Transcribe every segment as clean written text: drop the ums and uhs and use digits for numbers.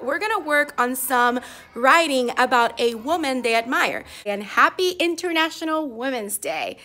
We're gonna work on some writing about a woman they admire. And happy International Women's Day.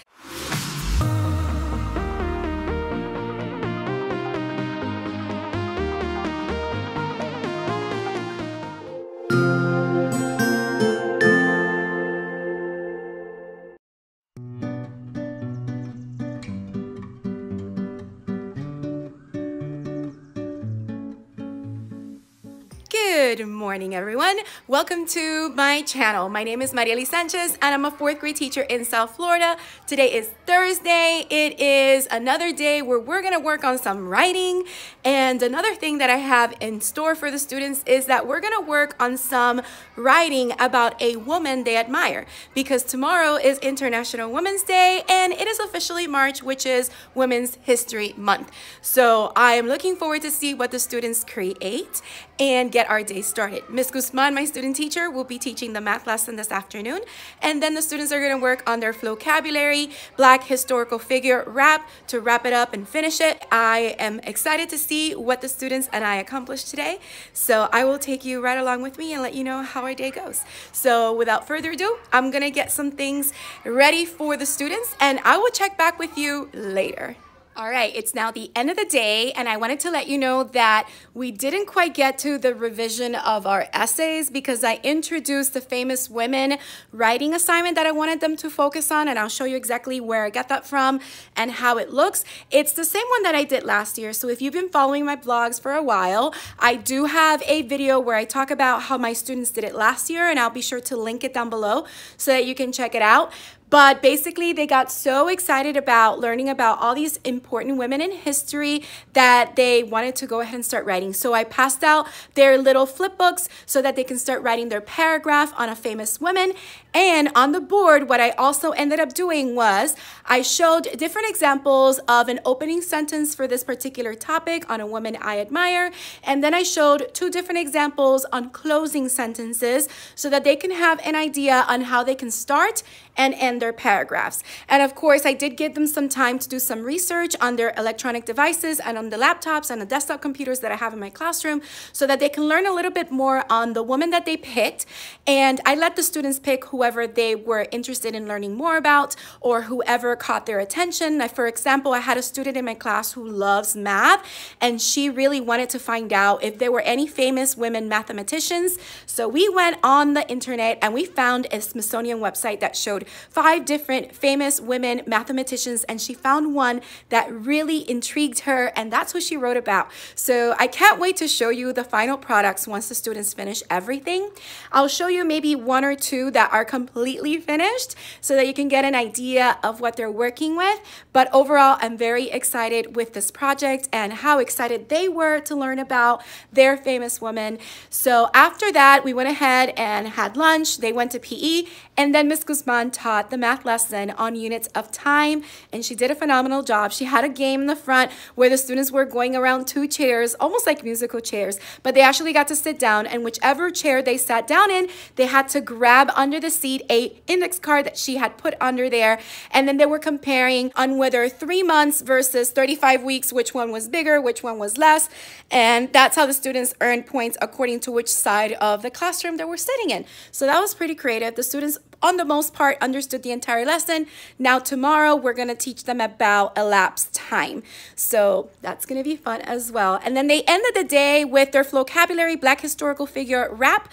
Good morning, everyone. Welcome to my channel. My name is Mariely Sanchez, and I'm a 4th grade teacher in South Florida. Today is Thursday. It is another day where we're going to work on some writing. And another thing that I have in store for the students is that we're going to work on some writing about a woman they admire, because tomorrow is International Women's Day and it is officially March, which is Women's History Month. So I am looking forward to see what the students create and get our day started. Ms. Guzman, my student teacher, will be teaching the math lesson this afternoon, and then the students are going to work on their Flocabulary Black historical figure rap to wrap it up and finish it. I am excited to see what the students and I accomplished today, so I will take you right along with me and let you know how our day goes. So without further ado, I'm going to get some things ready for the students, and I will check back with you later. All right, it's now the end of the day, and I wanted to let you know that we didn't quite get to the revision of our essays because I introduced the famous women writing assignment that I wanted them to focus on, and I'll show you exactly where I got that from and how it looks. It's the same one that I did last year, so if you've been following my blogs for a while, I do have a video where I talk about how my students did it last year, and I'll be sure to link it down below so that you can check it out. But basically, they got so excited about learning about all these important women in history that they wanted to go ahead and start writing. So I passed out their little flip books so that they can start writing their paragraph on a famous woman. And on the board, what I also ended up doing was I showed different examples of an opening sentence for this particular topic on a woman I admire. And then I showed 2 different examples on closing sentences so that they can have an idea on how they can start and end their paragraphs. And of course, I did give them some time to do some research on their electronic devices and on the laptops and the desktop computers that I have in my classroom so that they can learn a little bit more on the woman that they picked. And I let the students pick whoever they were interested in learning more about or whoever caught their attention. Like, for example, I had a student in my class who loves math, and she really wanted to find out if there were any famous women mathematicians. So we went on the internet and we found a Smithsonian website that showed 5 different famous women mathematicians, and she found one that really intrigued her, and that's what she wrote about. So I can't wait to show you the final products once the students finish everything. I'll show you maybe 1 or 2 that are completely finished so that you can get an idea of what they're working with. But overall, I'm very excited with this project and how excited they were to learn about their famous woman. So after that, we went ahead and had lunch. They went to PE, and then Ms. Guzman taught the math lesson on units of time, and she did a phenomenal job. She had a game in the front where the students were going around 2 chairs, almost like musical chairs, but they actually got to sit down, and whichever chair they sat down in, they had to grab under the seat a index card that she had put under there, and then they were comparing on whether 3 months versus 35 weeks, which one was bigger, which one was less, and that's how the students earned points according to which side of the classroom they were sitting in. So that was pretty creative. The students, on the most part, understood the entire lesson. Now tomorrow we're going to teach them about elapsed time, so that's going to be fun as well. And then they ended the day with their Flocabulary Black historical figure rap.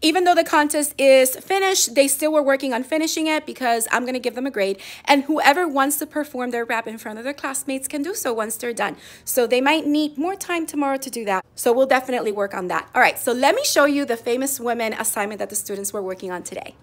Even though the contest is finished, they still were working on finishing it because I'm going to give them a grade. And whoever wants to perform their rap in front of their classmates can do so once they're done. So they might need more time tomorrow to do that. So we'll definitely work on that. All right, so let me show you the famous women assignment that the students were working on today.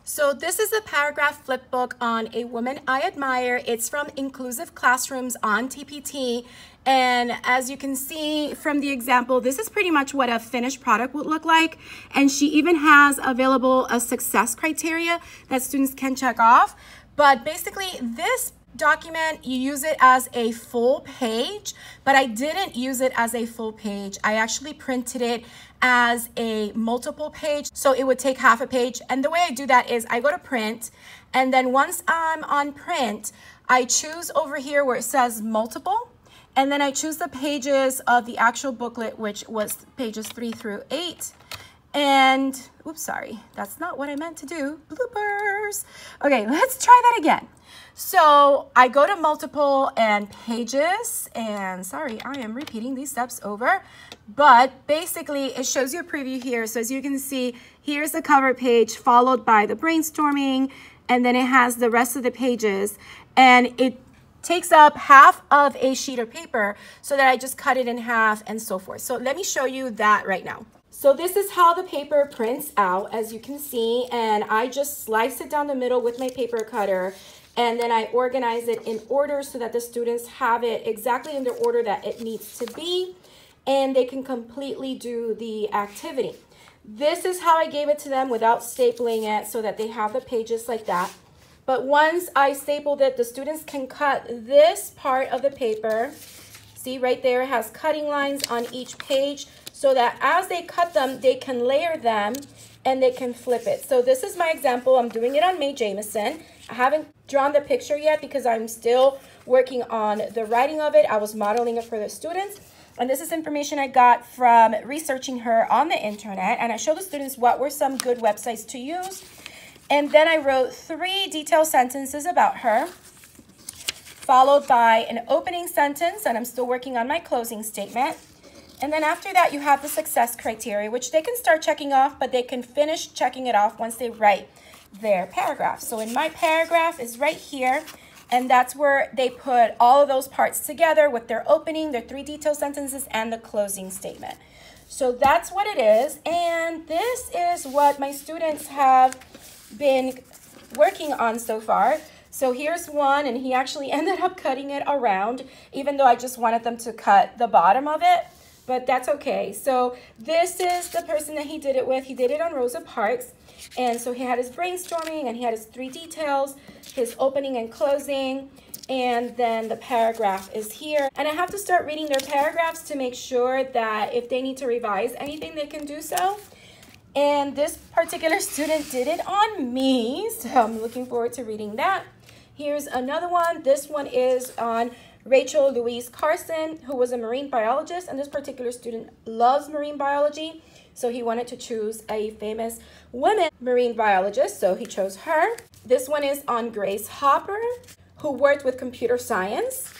So this is a paragraph flip book on a woman I admire. It's from Inclusive Classrooms on TPT. And as you can see from the example, this is pretty much what a finished product would look like. And she even has available a success criteria that students can check off. But basically, this document, you use it as a full page, but I didn't use it as a full page. I actually printed it as a multiple page, so it would take half a page. And the way I do that is I go to print, and then once I'm on print, I choose over here where it says multiple, And then I choose the pages of the actual booklet, which was pages 3 through 8. And, oops, sorry, that's not what I meant to do. Bloopers. Okay, let's try that again. So I go to multiple and pages, and sorry, I am repeating these steps over, but basically it shows you a preview here. So as you can see, here's the cover page followed by the brainstorming, and then it has the rest of the pages, and it takes up half of a sheet of paper so that I just cut it in half and so forth. So let me show you that right now. So this is how the paper prints out, as you can see, and I just slice it down the middle with my paper cutter, and then I organize it in order so that the students have it exactly in the order that it needs to be, and they can completely do the activity. This is how I gave it to them without stapling it so that they have the pages like that. But once I stapled it, the students can cut this part of the paper. See right there, it has cutting lines on each page so that as they cut them, they can layer them and they can flip it. So this is my example. I'm doing it on Mae Jameson. I haven't drawn the picture yet because I'm still working on the writing of it. I was modeling it for the students. And this is information I got from researching her on the internet. And I showed the students what were some good websites to use. And then I wrote 3 detailed sentences about her, followed by an opening sentence, and I'm still working on my closing statement. And then after that, you have the success criteria, which they can start checking off, but they can finish checking it off once they write their paragraph. So in my paragraph is right here, and that's where they put all of those parts together with their opening, their 3 detailed sentences, and the closing statement. So that's what it is, and this is what my students have been working on so far. So here's one, and he actually ended up cutting it around, even though I just wanted them to cut the bottom of it, but that's okay. So this is the person that he did it with. He did it on Rosa Parks, and so he had his brainstorming, and he had his 3 details, his opening and closing, and then the paragraph is here. And I have to start reading their paragraphs to make sure that if they need to revise anything, they can do so. And this particular student did it on me, so I'm looking forward to reading that. Here's another one. This one is on Rachel Louise Carson, who was a marine biologist, and this particular student loves marine biology, so he wanted to choose a famous woman marine biologist, so he chose her. This one is on Grace Hopper, who worked with computer science.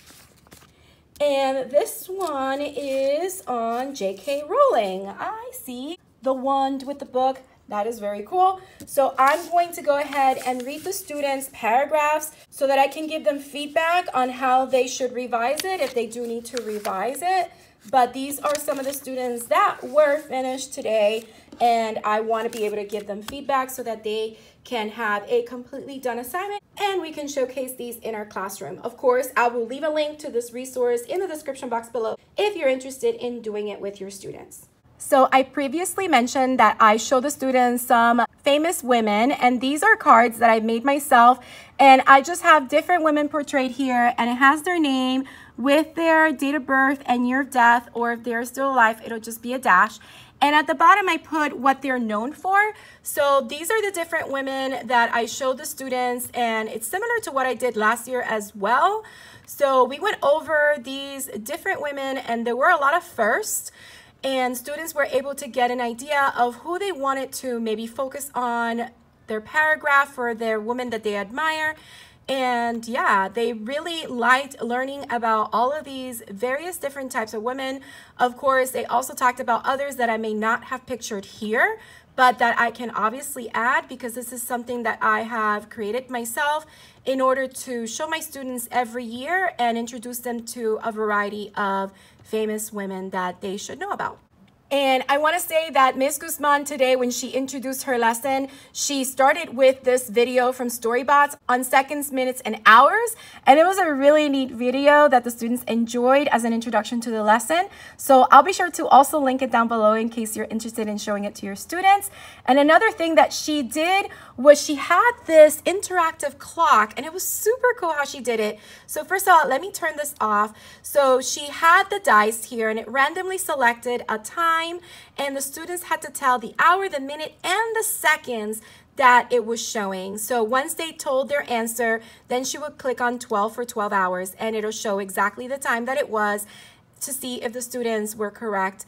And this one is on J.K. Rowling. I see the wand with the book. That is very cool. So I'm going to go ahead and read the students' paragraphs so that I can give them feedback on how they should revise it if they do need to revise it. But these are some of the students that were finished today, and I want to be able to give them feedback so that they can have a completely done assignment and we can showcase these in our classroom. Of course, I will leave a link to this resource in the description box below if you're interested in doing it with your students. So I previously mentioned that I show the students some famous women, and these are cards that I made myself, and I just have different women portrayed here, and it has their name with their date of birth and year of death, or if they're still alive, it'll just be a dash. And at the bottom, I put what they're known for. So these are the different women that I showed the students, and it's similar to what I did last year as well. So we went over these different women, and there were a lot of firsts. And students were able to get an idea of who they wanted to maybe focus on their paragraph or their woman that they admire. And yeah, they really liked learning about all of these various different types of women. Of course, they also talked about others that I may not have pictured here, but that I can obviously add because this is something that I have created myself in order to show my students every year and introduce them to a variety of famous women that they should know about. And I want to say that Ms. Guzman today, when she introduced her lesson, she started with this video from Storybots on seconds, minutes, and hours. And it was a really neat video that the students enjoyed as an introduction to the lesson. So I'll be sure to also link it down below in case you're interested in showing it to your students. And another thing that she did was she had this interactive clock, and it was super cool how she did it. So first of all, let me turn this off. So she had the dice here, and it randomly selected a time time, and the students had to tell the hour, the minute, and the seconds that it was showing. So once they told their answer, then she would click on 12 for 12 hours, and it'll show exactly the time that it was to see if the students were correct.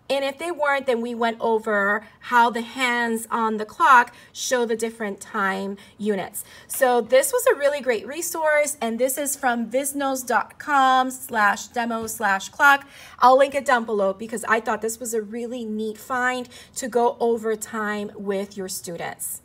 And if they weren't, then we went over how the hands on the clock show the different time units. So this was a really great resource, and this is from visnos.com/demo/clock. I'll link it down below because I thought this was a really neat find to go over time with your students.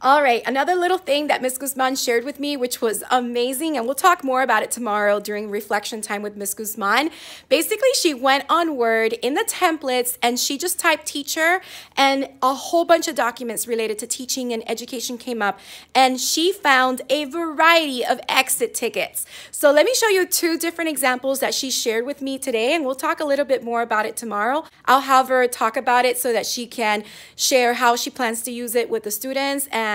All right, another little thing that Ms. Guzman shared with me, which was amazing, and we'll talk more about it tomorrow during reflection time with Ms. Guzman. Basically, she went on Word in the templates and she just typed teacher, and a whole bunch of documents related to teaching and education came up, and she found a variety of exit tickets. So let me show you two different examples that she shared with me today, and we'll talk a little bit more about it tomorrow. I'll have her talk about it so that she can share how she plans to use it with the students and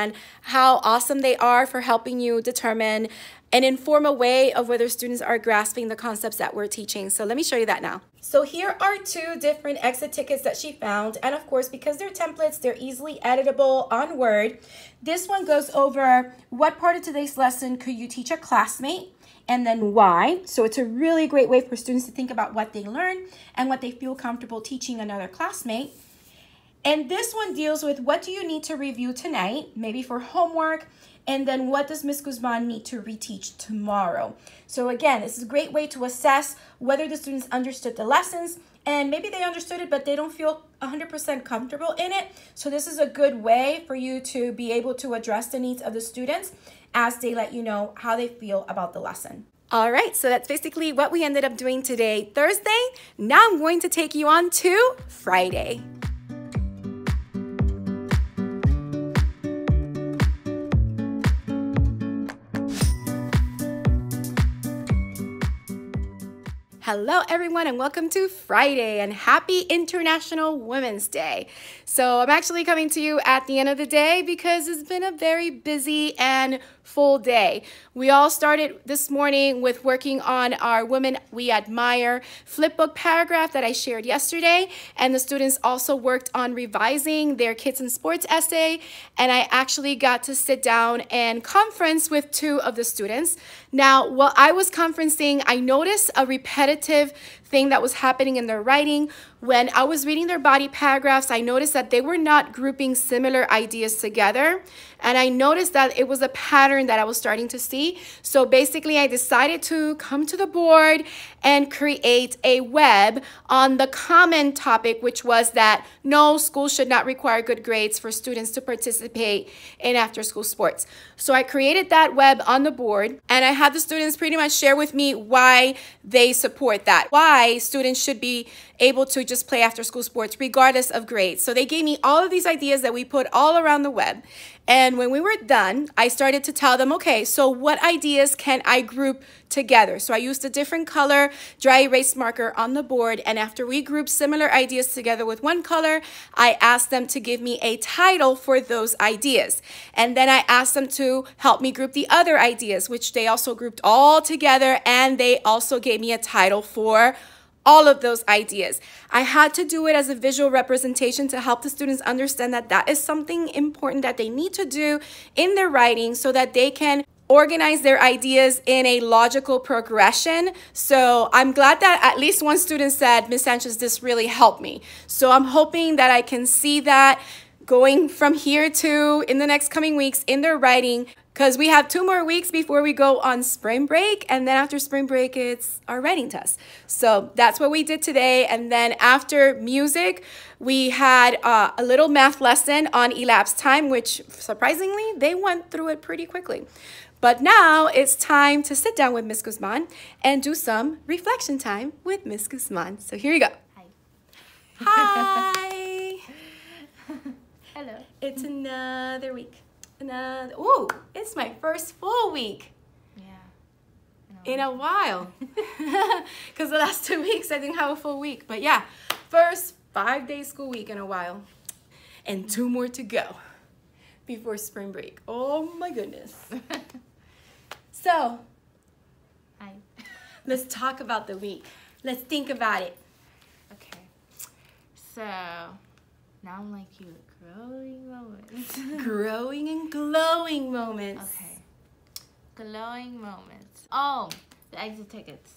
how awesome they are for helping you determine and inform a way of whether students are grasping the concepts that we're teaching. So let me show you that now. So here are two different exit tickets that she found. And of course, because they're templates, they're easily editable on Word. This one goes over what part of today's lesson could you teach a classmate, and then why. So it's a really great way for students to think about what they learn and what they feel comfortable teaching another classmate. And this one deals with what do you need to review tonight, maybe for homework, and then what does Ms. Guzman need to reteach tomorrow. So again, this is a great way to assess whether the students understood the lessons, and maybe they understood it, but they don't feel 100% comfortable in it. So this is a good way for you to be able to address the needs of the students as they let you know how they feel about the lesson. All right, so that's basically what we ended up doing today, Thursday. Now I'm going to take you on to Friday. Hello everyone and welcome to Friday and happy International Women's Day. So I'm actually coming to you at the end of the day because it's been a very busy and full day. We all started this morning with working on our Women We Admire Flipbook paragraph that I shared yesterday, and the students also worked on revising their kids and sports essay, and I actually got to sit down and conference with two of the students. Now, while I was conferencing, I noticed a repetitive thing that was happening in their writing. When I was reading their body paragraphs, I noticed that they were not grouping similar ideas together. And I noticed that it was a pattern that I was starting to see. So basically, I decided to come to the board and create a web on the common topic, which was that no, school should not require good grades for students to participate in after-school sports. So I created that web on the board, and I had the students pretty much share with me why they support that, why students should be able to just play after-school sports regardless of grades. So they gave me all of these ideas that we put all around the web. And when we were done, I started to tell them, okay, so what ideas can I group together? So I used a different color dry erase marker on the board, and after we grouped similar ideas together with one color, I asked them to give me a title for those ideas. And then I asked them to help me group the other ideas, which they also grouped all together, and they also gave me a title for all of those ideas. I had to do it as a visual representation to help the students understand that that is something important that they need to do in their writing so that they can organize their ideas in a logical progression. So I'm glad that at least one student said, Ms. Sanchez, this really helped me. So I'm hoping that I can see that going from here to in the next coming weeks in their writing, because we have 2 more weeks before we go on spring break, and then after spring break, it's our writing test. So that's what we did today. And then after music, we had a little math lesson on elapsed time, which surprisingly, they went through it pretty quickly. But now it's time to sit down with Ms. Guzman and do some reflection time with Ms. Guzman. So here you go. Hi. Hi. Hello. It's another week. Ooh, it's my first full week. Yeah. In a while. Because the last 2 weeks I didn't have a full week. But yeah, first 5-day school week in a while. And 2 more to go before spring break. Oh my goodness. So, Hi. let's talk about the week. Let's think about it. Okay. So now I'm like you, growing moments. Growing and glowing moments. Okay. Glowing moments. Oh, the exit tickets.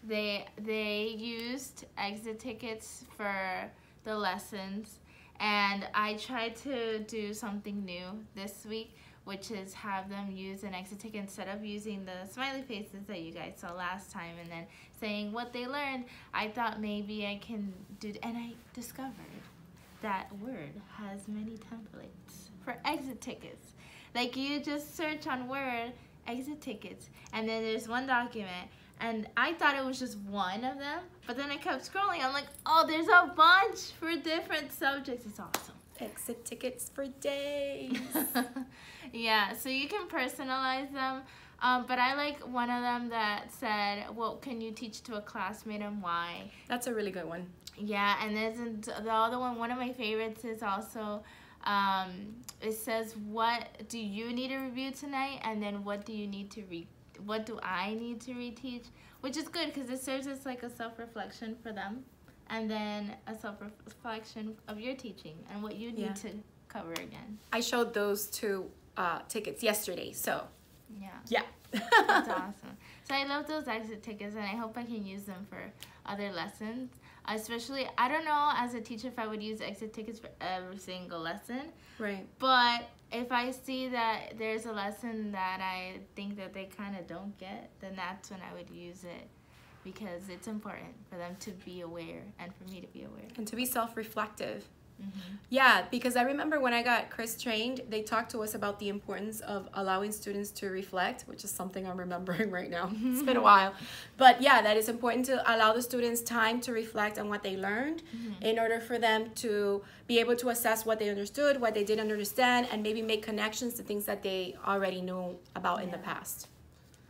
They used exit tickets for the lessons, and I tried to do something new this week, which is have them use an exit ticket instead of using the smiley faces that you guys saw last time and then saying what they learned. I thought maybe I can do, and I discovered that Word has many templates for exit tickets. Like, you just search on Word exit tickets, and then there's one document, and I thought it was just one of them, but then I kept scrolling. I'm like, oh, there's a bunch for different subjects. It's awesome. Exit tickets for days. Yeah, so you can personalize them, but I like one of them that said, what can you teach to a classmate and why? That's a really good one. Yeah, and there's the other one of my favorites is also, it says, what do you need to review tonight, and then what do you need to what do I need to reteach, which is good because it serves as like a self-reflection for them, and then a self-reflection of your teaching and what you need to cover again. I showed those two tickets yesterday, so yeah. That's awesome. So I love those exit tickets, and I hope I can use them for other lessons. Especially, I don't know as a teacher if I would use exit tickets for every single lesson. Right. But if I see that there's a lesson that I think that they kind of don't get, then that's when I would use it, because it's important for them to be aware and for me to be aware. And to be self-reflective. Mm-hmm. Yeah, because I remember when I got Chris trained, they talked to us about the importance of allowing students to reflect, which is something I'm remembering right now. It's been a while. But yeah, that it's important to allow the students time to reflect on what they learned in order for them to be able to assess what they understood, what they didn't understand, and maybe make connections to things that they already knew about in the past.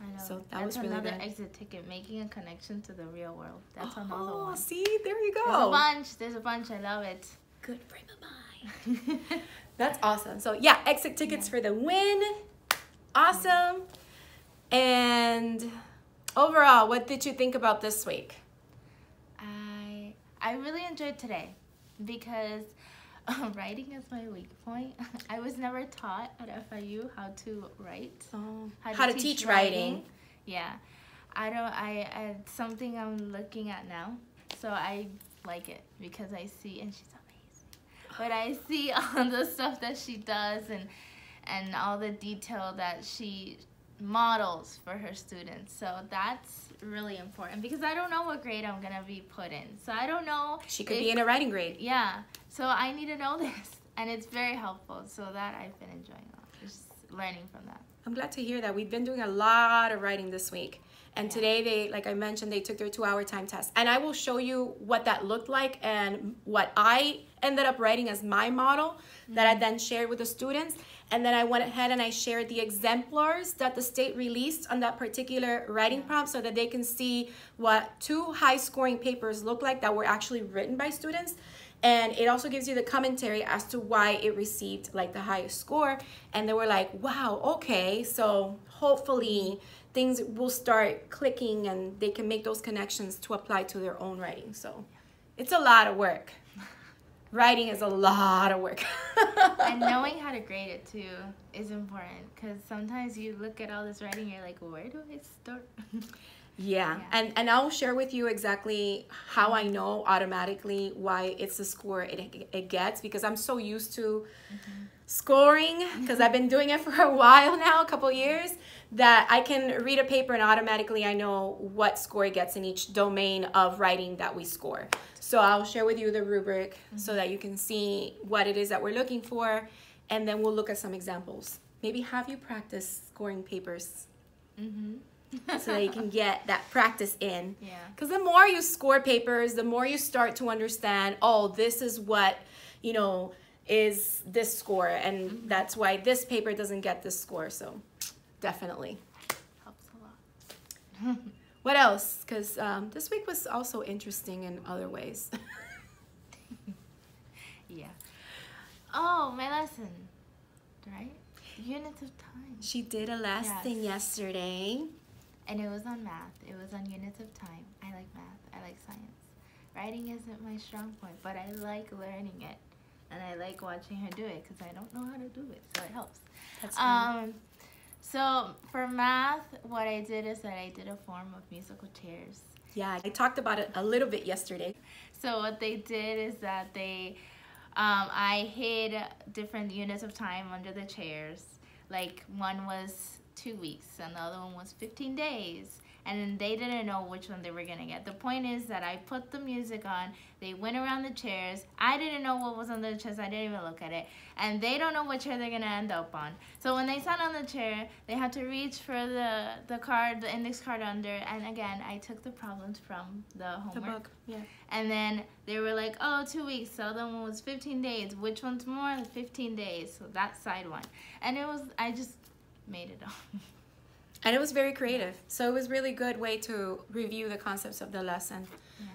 I know. So that was really another good. Exit ticket, making a connection to the real world. That's another one. See, there you go. There's a bunch. I love it. Good frame of mind. That's awesome. So yeah, exit tickets for the win. Awesome. And overall, what did you think about this week? I really enjoyed today because writing is my weak point. I was never taught at FIU how to write. How to teach writing. Yeah. It's something I'm looking at now. So I like it because I see, and she's amazing. But I see all the stuff that she does and all the detail that she models for her students. So that's really important because I don't know what grade I'm going to be put in. So I don't know. She could be in a writing grade. Yeah. So I need to know this. And it's very helpful. So that I've been enjoying a lot. Just learning from that. I'm glad to hear that. We've been doing a lot of writing this week. And today, they, like I mentioned, they took their 2-hour time test. And I will show you what that looked like and what I ended up writing as my model that I then shared with the students. And then I went ahead and I shared the exemplars that the state released on that particular writing prompt so that they can see what 2 high-scoring papers look like that were actually written by students. And it also gives you the commentary as to why it received like the highest score. And they were like, wow, okay, so hopefully things will start clicking and they can make those connections to apply to their own writing. So it's a lot of work. Writing is a lot of work. And knowing how to grade it too is important because sometimes you look at all this writing, you're like, where do I start? Yeah. And I'll share with you exactly how I know automatically why it's the score it gets, because I'm so used to scoring, because I've been doing it for a while now, a couple years, that I can read a paper and automatically I know what score it gets in each domain of writing that we score. So I'll share with you the rubric so that you can see what it is that we're looking for, and then we'll look at some examples. Maybe have you practice scoring papers so that you can get that practice in. Yeah. Because the more you score papers, the more you start to understand, oh, this is what, you know, is this score, and that's why this paper doesn't get this score. So definitely Helps a lot. What else? Because this week was also interesting in other ways. Yeah. Oh, my lesson, right? Units of time. She did a lesson yesterday. And it was on math. It was on units of time. I like math. I like science. Writing isn't my strong point, but I like learning it. And I like watching her do it because I don't know how to do it, so it helps. That's fun. So for math, what I did is that I did a form of musical chairs. Yeah, I talked about it a little bit yesterday. So what they did is that I hid different units of time under the chairs. Like one was 2 weeks and the other one was 15 days. And then they didn't know which one they were gonna get. The point is that I put the music on, they went around the chairs, I didn't know what was under the chairs, I didn't even look at it, and they don't know what chair they're gonna end up on. So when they sat on the chair, they had to reach for the card, the index card under, and again, I took the problems from the homework. The book, yeah. And then they were like, oh, 2 weeks, the other one was 15 days, which one's more? 15 days, so that side one. And I just made it up. And it was very creative. So it was really good way to review the concepts of the lesson. Yeah.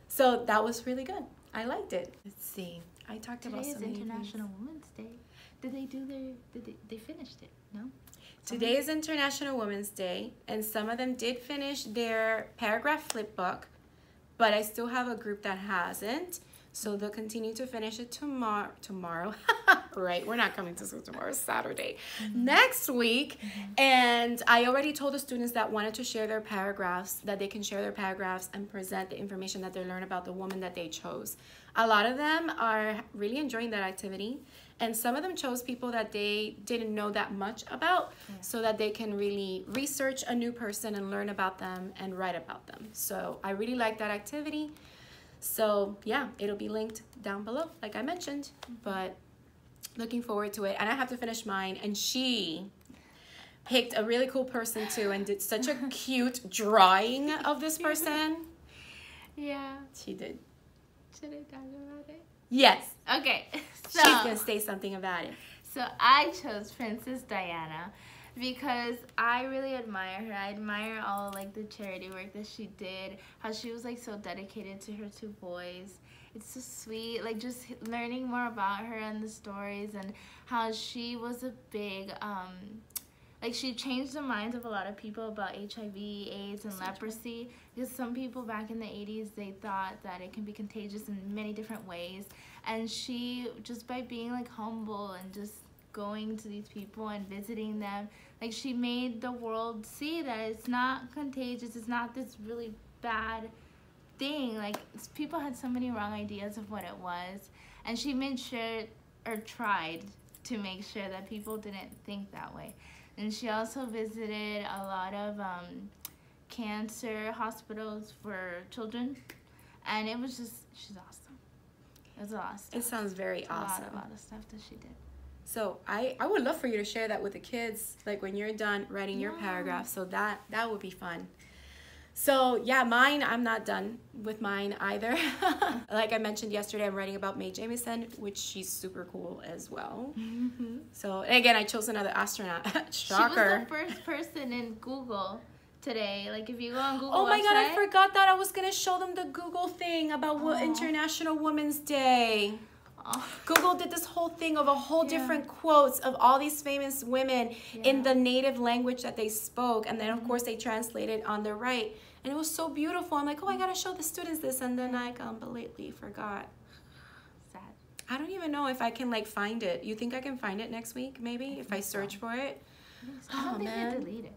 So that was really good. I liked it. Let's see. I talked about Today is so many International things. Women's Day. They finished it, no? Today is International Women's Day, and some of them did finish their paragraph flipbook, but I still have a group that hasn't. So they'll continue to finish it tomorrow. Right, we're not coming to school tomorrow, it's Saturday. Next week. And I already told the students that wanted to share their paragraphs, that they can share their paragraphs and present the information that they learned about the woman that they chose. A lot of them are really enjoying that activity. And some of them chose people that they didn't know that much about, so that they can really research a new person and learn about them and write about them. So I really like that activity. So yeah, it'll be linked down below, like I mentioned, but looking forward to it. And I have to finish mine, and she picked a really cool person too and did such a cute drawing of this person. Yeah. She did. Should I talk about it? Yes. Okay. So, she's gonna say something about it. So I chose Princess Diana because I really admire her. I admire all like the charity work that she did, how she was like so dedicated to her 2 boys. It's so sweet, like just learning more about her and the stories, and how she was a big, like she changed the minds of a lot of people about HIV, AIDS, and leprosy, because some people back in the 80s, they thought that it can be contagious in many different ways, and she, just by being like humble and just going to these people and visiting them, like she made the world see that it's not contagious, it's not this really bad thing. Like people had so many wrong ideas of what it was, and she made sure, or tried to make sure, that people didn't think that way. And she also visited a lot of cancer hospitals for children, and it was just, she's awesome. It was a lot of stuff. It sounds very awesome. A lot of stuff that she did. So I would love for you to share that with the kids, like when you're done writing your paragraph. So that would be fun. So yeah, mine, I'm not done with mine either. Like I mentioned yesterday, I'm writing about Mae Jemison, which she's super cool as well. So, and again, I chose another astronaut. Shocker. She was the first person in Google today. Like if you go on Google Oh my God, I website, forgot that I was gonna show them the Google thing about International Women's Day. Google did this whole thing of a whole different quotes of all these famous women in the native language that they spoke, and then of course they translated on the right, and it was so beautiful. I'm like, oh, I gotta show the students this, and then I completely forgot. Sad. I don't even know if I can like find it. You think I can find it next week maybe if I search for it? I don't think they delete it.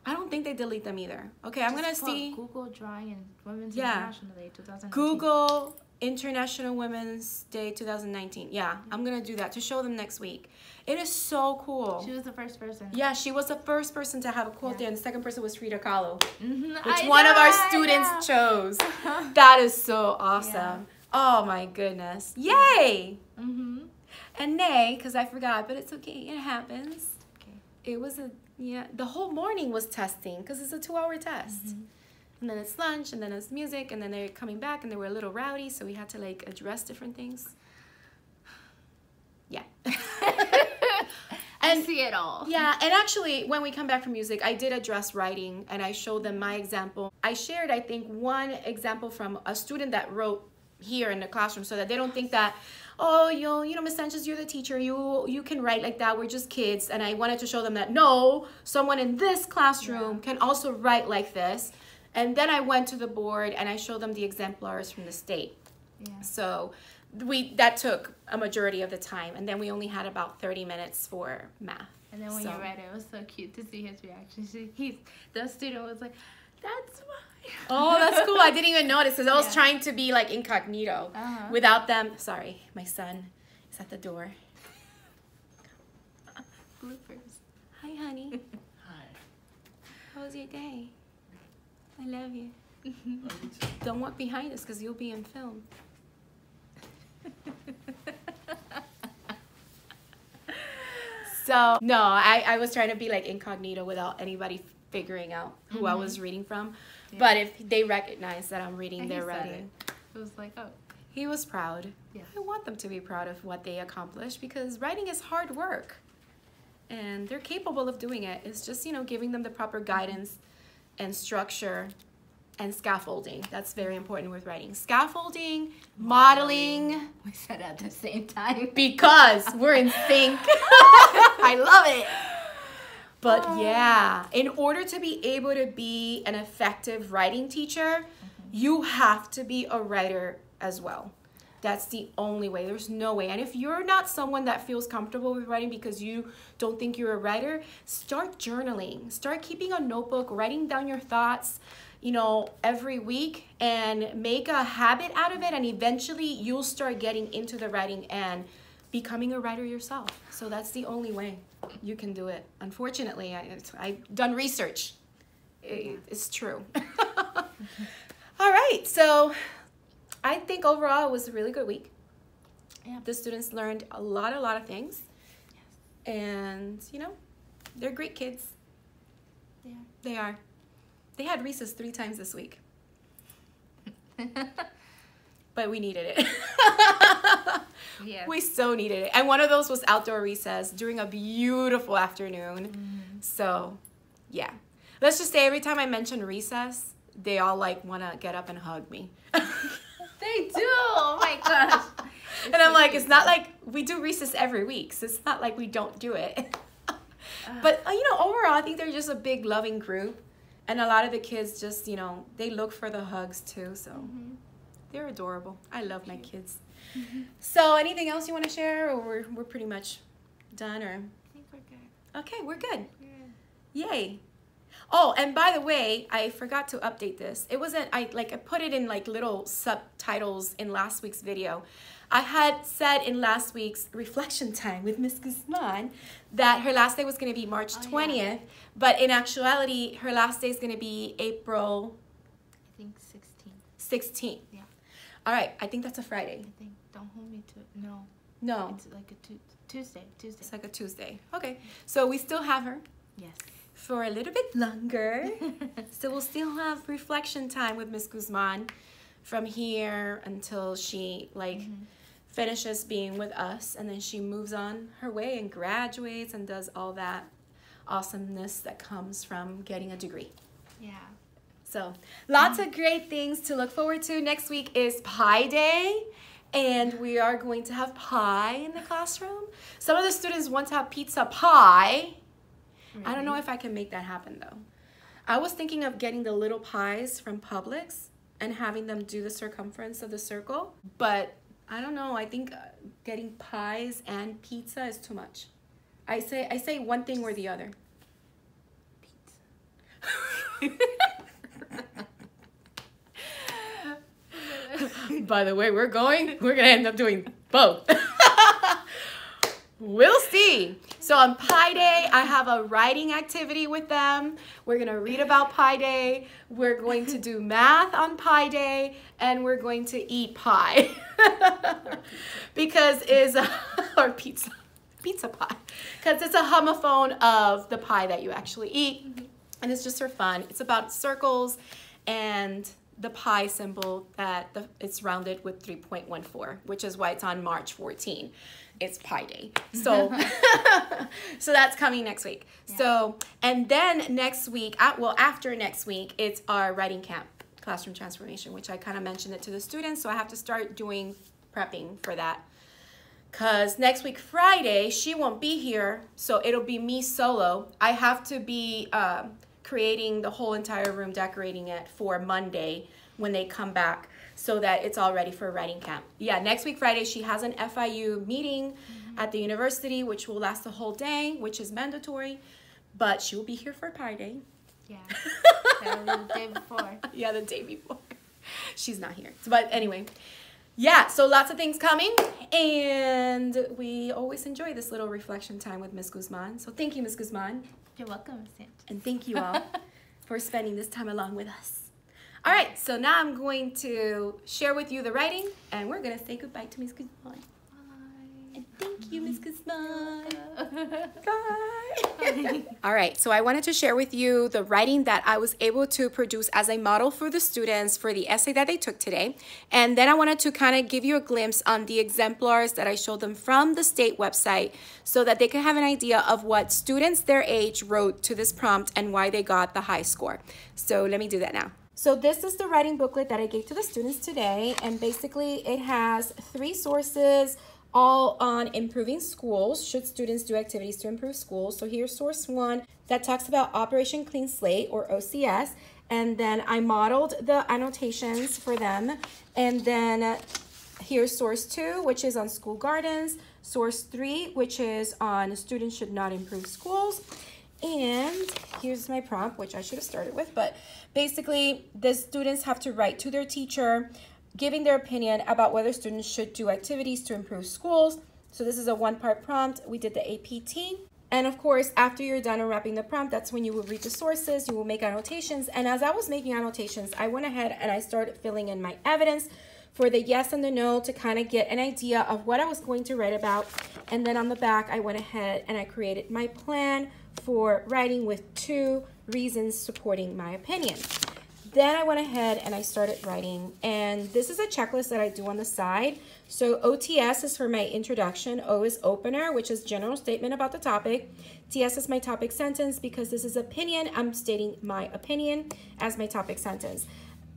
I don't think they delete them either. Okay, I'm gonna see. Google Drawing and Women's International Day 2019. Google International Women's Day 2019. Yeah, I'm gonna do that to show them next week. It is so cool. She was the first person. Yeah, she was the first person to have a quote there, and the second person was Frida Kahlo, which one of our students chose. That is so awesome. Oh my goodness. Yay! And nay, because I forgot, but it's okay. It happens. Okay. It was the whole morning was testing, because it's a 2-hour test. And then it's lunch, and then it's music, and then they're coming back, and they were a little rowdy, so we had to like address different things. Yeah. I see it all. Yeah, and actually, when we come back from music, I did address writing, and I showed them my example. I shared, I think, one example from a student that wrote here in the classroom, so that they don't think that, oh, you know, Miss Sanchez, you're the teacher, you can write like that, we're just kids. And I wanted to show them that, no, someone in this classroom can also write like this. And then I went to the board and I showed them the exemplars from the state. Yeah. So that took a majority of the time, and then we only had about 30 minutes for math. And then when you read it, it was so cute to see his reaction. The student was like, "That's why." Oh, that's cool. I didn't even notice because I was trying to be like incognito without them. Sorry, my son is at the door. Bloopers. Hi, honey. Hi. How was your day? I love you. Don't walk behind us because you'll be in film. So, no, I was trying to be like incognito without anybody figuring out who I was reading from. Yeah. But if they recognize that I'm reading their writing. It was like, oh. He was proud. Yeah. I want them to be proud of what they accomplished because writing is hard work. And they're capable of doing it. It's just, you know, giving them the proper guidance and structure and scaffolding. That's very important with writing. Scaffolding, modeling. We said at the same time. Because we're in sync. I love it. But yeah, in order to be able to be an effective writing teacher, you have to be a writer as well. That's the only way. There's no way. And if you're not someone that feels comfortable with writing because you don't think you're a writer, start journaling. Start keeping a notebook, writing down your thoughts, you know, every week, and make a habit out of it. And eventually you'll start getting into the writing and becoming a writer yourself. So that's the only way you can do it. Unfortunately, I've done research. It's true. All right. So I think overall it was a really good week. Yeah. The students learned a lot of things. Yes. And, you know, they're great kids. Yeah. They are. They had recess 3 times this week. But we needed it. Yeah. We so needed it. And one of those was outdoor recess during a beautiful afternoon. So, yeah. Let's just say every time I mention recess, they all like want to get up and hug me. They do. Oh my gosh. And I'm like, it's not like we do recess every week. So it's not like we don't do it. But, you know, overall, I think they're just a big loving group. And a lot of the kids just, you know, they look for the hugs too. So they're adorable. I love my kids. So anything else you want to share, or we're pretty much done? Or I think we're good. Okay, we're good. Yeah. Yay. Oh, and by the way, I forgot to update this. It wasn't, I put it in like little subtitles in last week's video. I had said in last week's reflection time with Miss Guzman that her last day was going to be March 20th, yeah. But in actuality, her last day is going to be April, I think 16th. Yeah. All right, I think that's a Friday. I think, don't hold me to it. No. No. It's like a Tuesday. It's like a Tuesday. Okay, so we still have her. Yes. For a little bit longer. So we'll still have reflection time with Miss Guzman from here until she finishes being with us, and then she moves on her way and graduates and does all that awesomeness that comes from getting a degree. Yeah. So lots of great things to look forward to. Next week is Pie Day, and we are going to have pie in the classroom. Some of the students want to have pizza pie. Really? I don't know if I can make that happen though. I was thinking of getting the little pies from Publix and having them do the circumference of the circle, but I don't know. I think getting pies and pizza is too much. I say one thing or the other. Pizza. By the way, we're gonna end up doing both. We'll see. So on Pie Day, I have a writing activity with them. We're going to read about Pie Day. We're going to do math on Pie Day. And we're going to eat pie. Because it's or pizza pie. Because it's a homophone of the pie that you actually eat. And it's just for fun. It's about circles and the pi symbol that it's rounded with 3.14, which is why it's on March 14. It's Pie Day. So, so that's coming next week. Yeah. So, and then next week, after next week, it's our writing camp, classroom transformation, which I kind of mentioned it to the students. So I have to start doing prepping for that. Because next week, Friday, she won't be here. So it'll be me solo. I have to be creating the whole entire room, decorating it for Monday when they come back, so that it's all ready for writing camp. Yeah, next week Friday she has an FIU meeting at the university, which will last the whole day, which is mandatory, but she will be here for Pi Day. Yeah, that was the day before. Yeah, the day before. She's not here. But anyway, yeah, so lots of things coming, and we always enjoy this little reflection time with Ms. Guzman. So thank you, Ms. Guzman. You're welcome, Sanchez. And thank you all for spending this time along with us. All right, so now I'm going to share with you the writing, and we're going to say goodbye to Ms. Guzman. Bye. And thank you, Ms. Guzman. Bye. All right, so I wanted to share with you the writing that I was able to produce as a model for the students for the essay that they took today. And then I wanted to kind of give you a glimpse on the exemplars that I showed them from the state website so that they could have an idea of what students their age wrote to this prompt and why they got the high score. So let me do that now. So this is the writing booklet that I gave to the students today, and basically it has 3 sources all on improving schools, should students do activities to improve schools. So here's source 1 that talks about Operation Clean Slate, or OCS, and then I modeled the annotations for them. And then here's source 2, which is on school gardens, source 3, which is on students should not improve schools. And here's my prompt, which I should have started with, but basically the students have to write to their teacher giving their opinion about whether students should do activities to improve schools. So this is a 1-part prompt. We did the APT. And of course, after you're done unwrapping the prompt, that's when you will read the sources, you will make annotations. And as I was making annotations, I went ahead and I started filling in my evidence for the yes and the no to kind of get an idea of what I was going to write about. And then on the back, I went ahead and I created my plan for writing with 2 reasons supporting my opinion. Then I went ahead and I started writing, and this is a checklist that I do on the side. So OTS is for my introduction, O is opener, which is general statement about the topic. TS is my topic sentence because this is opinion. I'm stating my opinion as my topic sentence.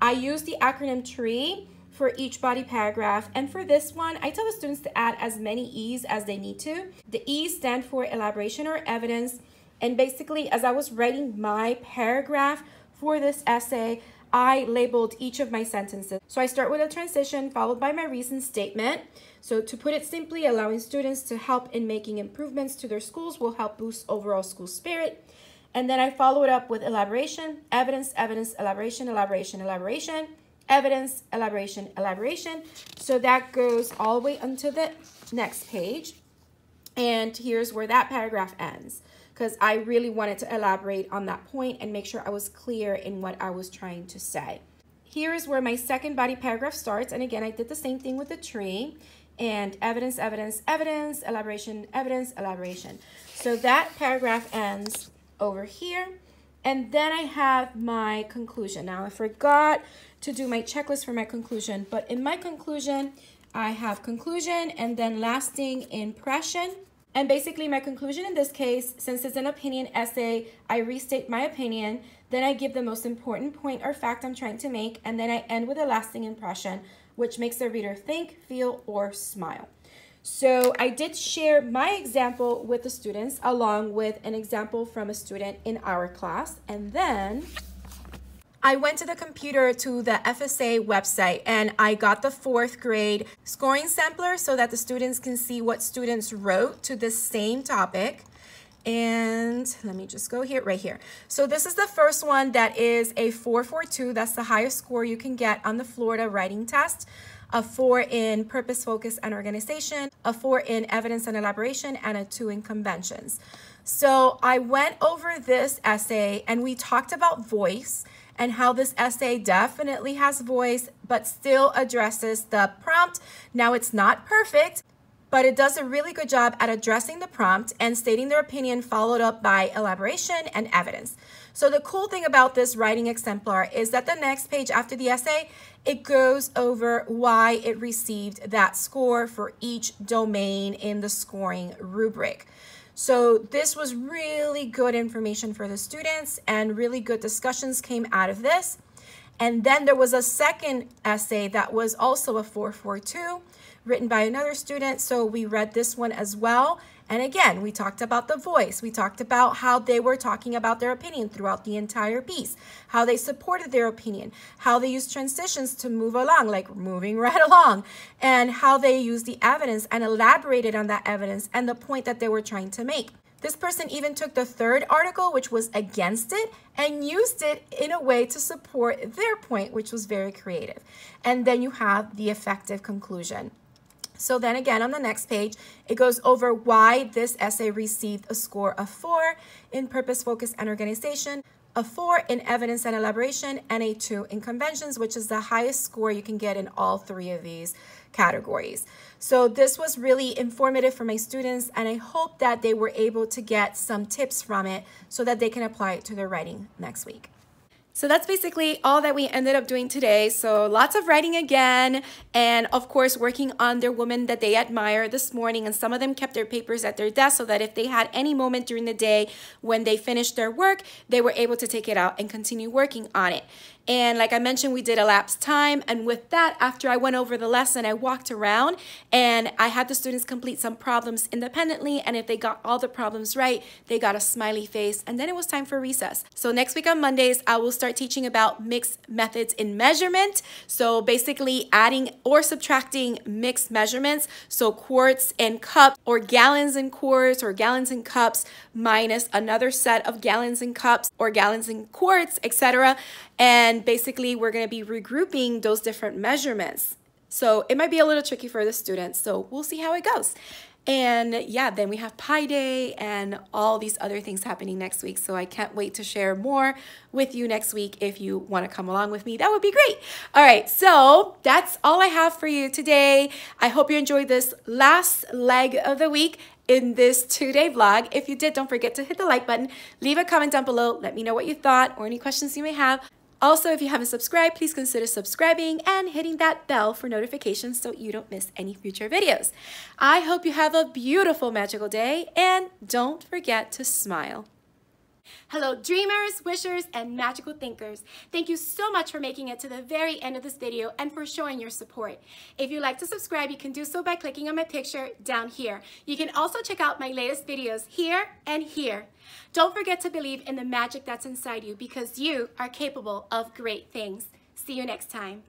I use the acronym TREE for each body paragraph, and for this one, I tell the students to add as many E's as they need to. The E's stand for elaboration or evidence, and basically as I was writing my paragraph for this essay, I labeled each of my sentences. So I start with a transition followed by my reason statement. So to put it simply, allowing students to help in making improvements to their schools will help boost overall school spirit. And then I follow it up with elaboration, evidence, evidence, elaboration, elaboration, elaboration, evidence, elaboration, elaboration. So that goes all the way onto the next page. And here's where that paragraph ends, because I really wanted to elaborate on that point and make sure I was clear in what I was trying to say. Here is where my second body paragraph starts. And again, I did the same thing with the tree. And evidence, evidence, evidence, elaboration, evidence, elaboration. So that paragraph ends over here. And then I have my conclusion. Now, I forgot to do my checklist for my conclusion. But in my conclusion, I have conclusion and then lasting impression. And basically my conclusion in this case, since it's an opinion essay, I restate my opinion, then I give the most important point or fact I'm trying to make, and then I end with a lasting impression, which makes the reader think, feel, or smile. So I did share my example with the students along with an example from a student in our class, and then I went to the computer to the FSA website and I got the 4th grade scoring sampler so that the students can see what students wrote to the same topic. And let me just go here, right here. So this is the first one that is a 442. That's the highest score you can get on the Florida writing test. A 4 in purpose, focus, and organization, a 4 in evidence and elaboration, and a 2 in conventions. So I went over this essay and we talked about voice and how this essay definitely has voice, but still addresses the prompt. Now, it's not perfect, but it does a really good job at addressing the prompt and stating their opinion, followed up by elaboration and evidence. So the cool thing about this writing exemplar is that the next page after the essay, it goes over why it received that score for each domain in the scoring rubric. So this was really good information for the students and really good discussions came out of this. And then there was a second essay that was also a 442, written by another student, so we read this one as well. And again, we talked about the voice. We talked about how they were talking about their opinion throughout the entire piece, how they supported their opinion, how they used transitions to move along, like moving right along, and how they used the evidence and elaborated on that evidence and the point that they were trying to make. This person even took the third article, which was against it, and used it in a way to support their point, which was very creative. And then you have the effective conclusion. So then again, on the next page, it goes over why this essay received a score of 4 in purpose, focus, and organization, a 4 in evidence and elaboration, and a 2 in conventions, which is the highest score you can get in all 3 of these categories. So this was really informative for my students, and I hope that they were able to get some tips from it so that they can apply it to their writing next week. So that's basically all that we ended up doing today. So lots of writing again, and of course working on their woman that they admire this morning, and some of them kept their papers at their desk so that if they had any moment during the day when they finished their work, they were able to take it out and continue working on it. And like I mentioned, we did elapsed time, and with that, after I went over the lesson, I walked around and I had the students complete some problems independently, and if they got all the problems right, they got a smiley face, and then it was time for recess. So next week on Mondays, I will start teaching about mixed methods in measurement. So basically adding or subtracting mixed measurements, so quarts and cups, or gallons and quarts, or gallons and cups, minus another set of gallons and cups, or gallons and quarts, etc. And basically, we're going to be regrouping those different measurements. So it might be a little tricky for the students, so we'll see how it goes. And yeah, then we have Pi Day and all these other things happening next week. So I can't wait to share more with you next week. If you want to come along with me, that would be great. All right, so that's all I have for you today. I hope you enjoyed this last leg of the week in this 2-day vlog. If you did, don't forget to hit the like button, leave a comment down below, let me know what you thought or any questions you may have. Also, if you haven't subscribed, please consider subscribing and hitting that bell for notifications so you don't miss any future videos. I hope you have a beautiful, magical day, and don't forget to smile. Hello, dreamers, wishers, and magical thinkers. Thank you so much for making it to the very end of this video and for showing your support. If you'd like to subscribe, you can do so by clicking on my picture down here. You can also check out my latest videos here and here. Don't forget to believe in the magic that's inside you, because you are capable of great things. See you next time.